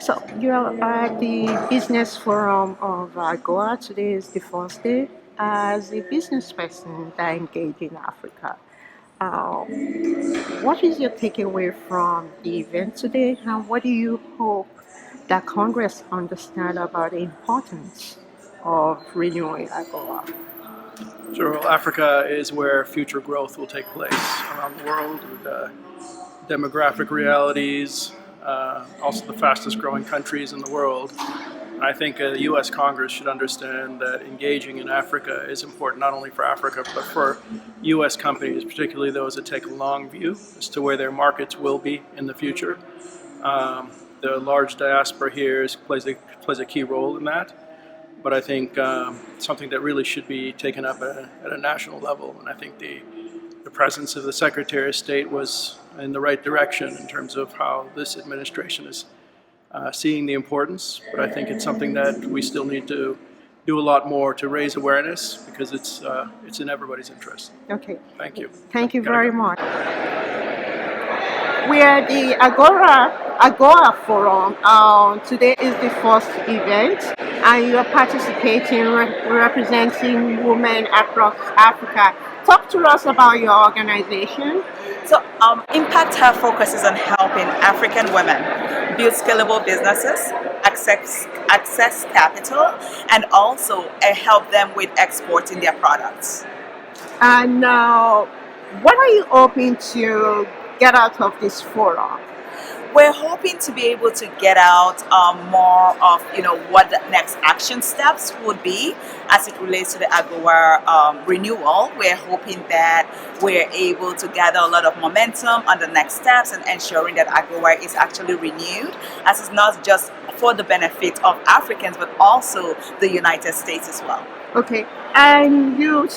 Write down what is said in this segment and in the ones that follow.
So you're at the business forum of Goa. Today is the first day. As a business person that engage in Africa, uh, what is your takeaway from the event today, and what do you hope that Congress understand about the importance of renewing AGOA? Sure. Well, Africa is where future growth will take place around the world with demographic realities, also the fastest growing countries in the world. And I think the U.S. Congress should understand that engaging in Africa is important not only for Africa but for U.S. companies, particularly those that take a long view as to where their markets will be in the future. The large diaspora here plays a key role in that. But I think something that really should be taken up at a national level. And I think the presence of the Secretary of State was in the right direction in terms of how this administration is seeing the importance. But I think it's something that we still need to do a lot more to raise awareness because it's in everybody's interest. Okay. Thank you. Thank you Gotta very go. much. We are the Agora Forum. Today is the first event, and you are participating, representing women across Africa. Talk to us about your organization. So, Impact Hub focuses on helping African women build scalable businesses, access capital, and also help them with exporting their products. And what are you hoping to get out of this forum? We're hoping to be able to get out more of what the next action steps would be as it relates to the AGOA renewal. We're hoping that we're able to gather a lot of momentum on the next steps and ensuring that AGOA is actually renewed, as it's not just for the benefit of Africans but also the United States as well. Okay, and you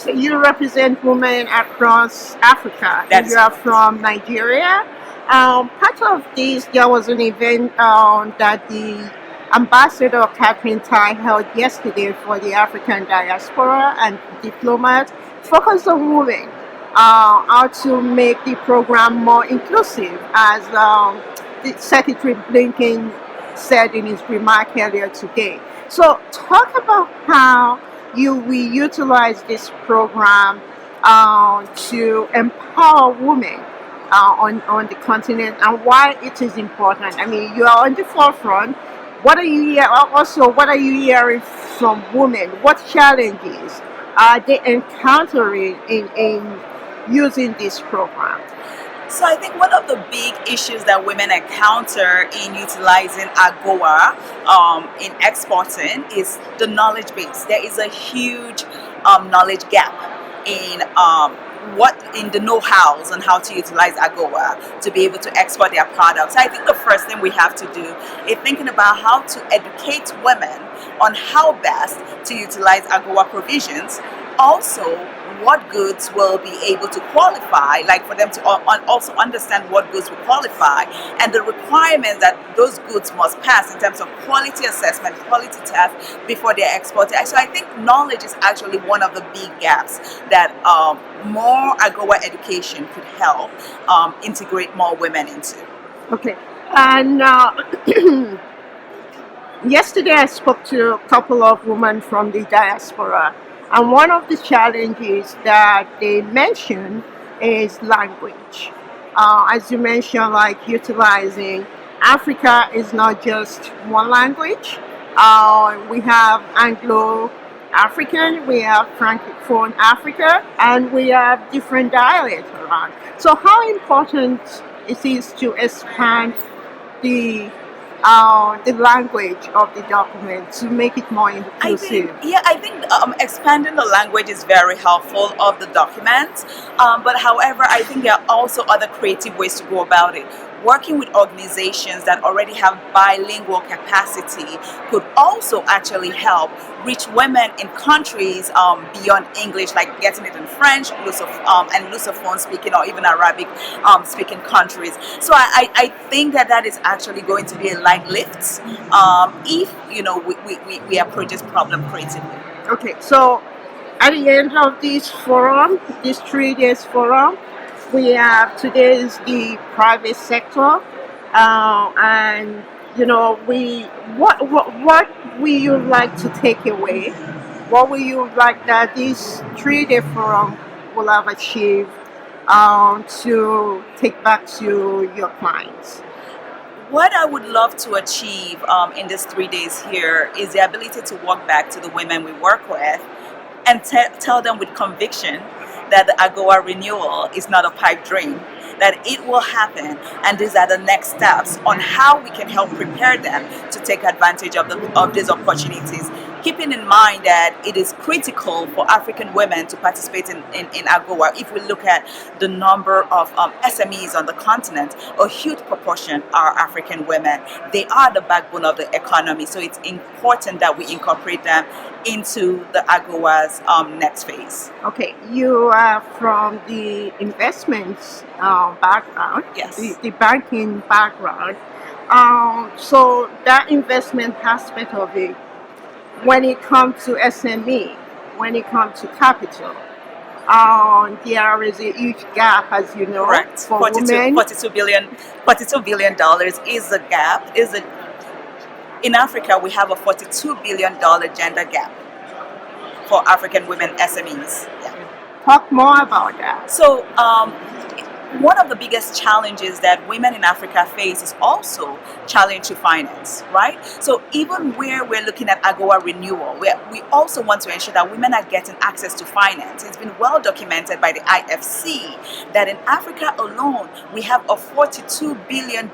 represent women across Africa. That's you are from Nigeria. Part of this, there was an event that the Ambassador Catherine Tai held yesterday for the African diaspora and diplomats, focused on women, how to make the program more inclusive, as the Secretary Blinken said in his remark earlier today. So talk about how you will utilize this program to empower women on the continent and why it is important. I mean, you are on the forefront. What are you what are you hearing from women? What challenges are they encountering in using this program? So I think one of the big issues that women encounter in utilizing AGOA in exporting is the knowledge base. There is a huge knowledge gap in in the know-hows on how to utilize AGOA to be able to export their products. I think the first thing we have to do is thinking about how to educate women on how best to utilize AGOA provisions. Also, what goods will be able to qualify, like for them to also understand what goods will qualify and the requirements that those goods must pass in terms of quality assessment, quality tests before they're exported. So I think knowledge is actually one of the big gaps that more AGOA education could help integrate more women into. Okay, and yesterday I spoke to a couple of women from the diaspora. And one of the challenges that they mention is language. As you mentioned, like utilizing Africa is not just one language. We have Anglo-African, we have Francophone Africa, and we have different dialects around. So how important it is to expand the language of the document to make it more inclusive. I think expanding the language is very helpful of the document. But however, I think there are also other creative ways to go about it. Working with organizations that already have bilingual capacity could also actually help reach women in countries beyond English, like getting it in French, and Lusophone speaking or even Arabic speaking countries. So I think that is actually going to be a light lift if we approach this problem creatively. Okay, so at the end of this forum, this 3 days forum, we have today is the private sector, and we what will you like to take away? What will you like that these 3-day forum will have achieved to take back to your clients? What I would love to achieve in these 3 days here is the ability to walk back to the women we work with and tell them with conviction that the AGOA renewal is not a pipe dream, that it will happen, and these are the next steps on how we can help prepare them to take advantage of these opportunities. Keeping in mind that it is critical for African women to participate in AGOA. If we look at the number of SMEs on the continent, a huge proportion are African women. They are the backbone of the economy, so it's important that we incorporate them into the AGOA's next phase. Okay, you are from the investments background, Yes. the banking background. So that investment aspect of it, when it comes to SME, when it comes to capital, there is a huge gap, as you know, Correct. for 42, women. 42 billion dollars is the gap. In Africa, we have a $42 billion gender gap for African women SMEs. Yeah. Talk more about that. So, one of the biggest challenges that women in Africa face is also challenge to finance, right? So even where we're looking at AGOA renewal, we also want to ensure that women are getting access to finance. It's been well documented by the IFC that in Africa alone, we have a $42 billion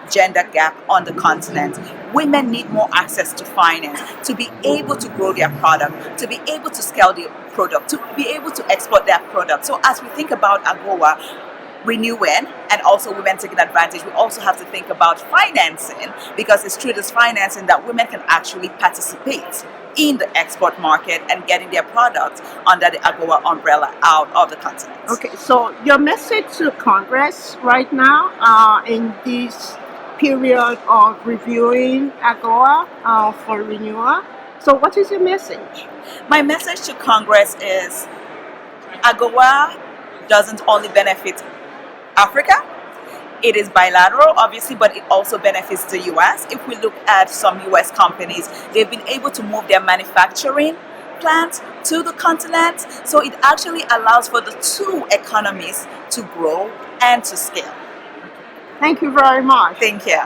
gender gap on the continent. Women need more access to finance to be able to grow their product, to be able to scale their product, to be able to export their product. So as we think about AGOA renewing and also women taking advantage, we also have to think about financing, because it's through this financing that women can actually participate in the export market and getting their products under the AGOA umbrella out of the continent. Okay, so your message to Congress right now in this period of reviewing AGOA for renewal. So what is your message? My message to Congress is AGOA doesn't only benefit Africa. It is bilateral, obviously, but it also benefits the US. If we look at some US companies, they've been able to move their manufacturing plants to the continent. So it actually allows for the two economies to grow and to scale. Thank you very much. Thank you.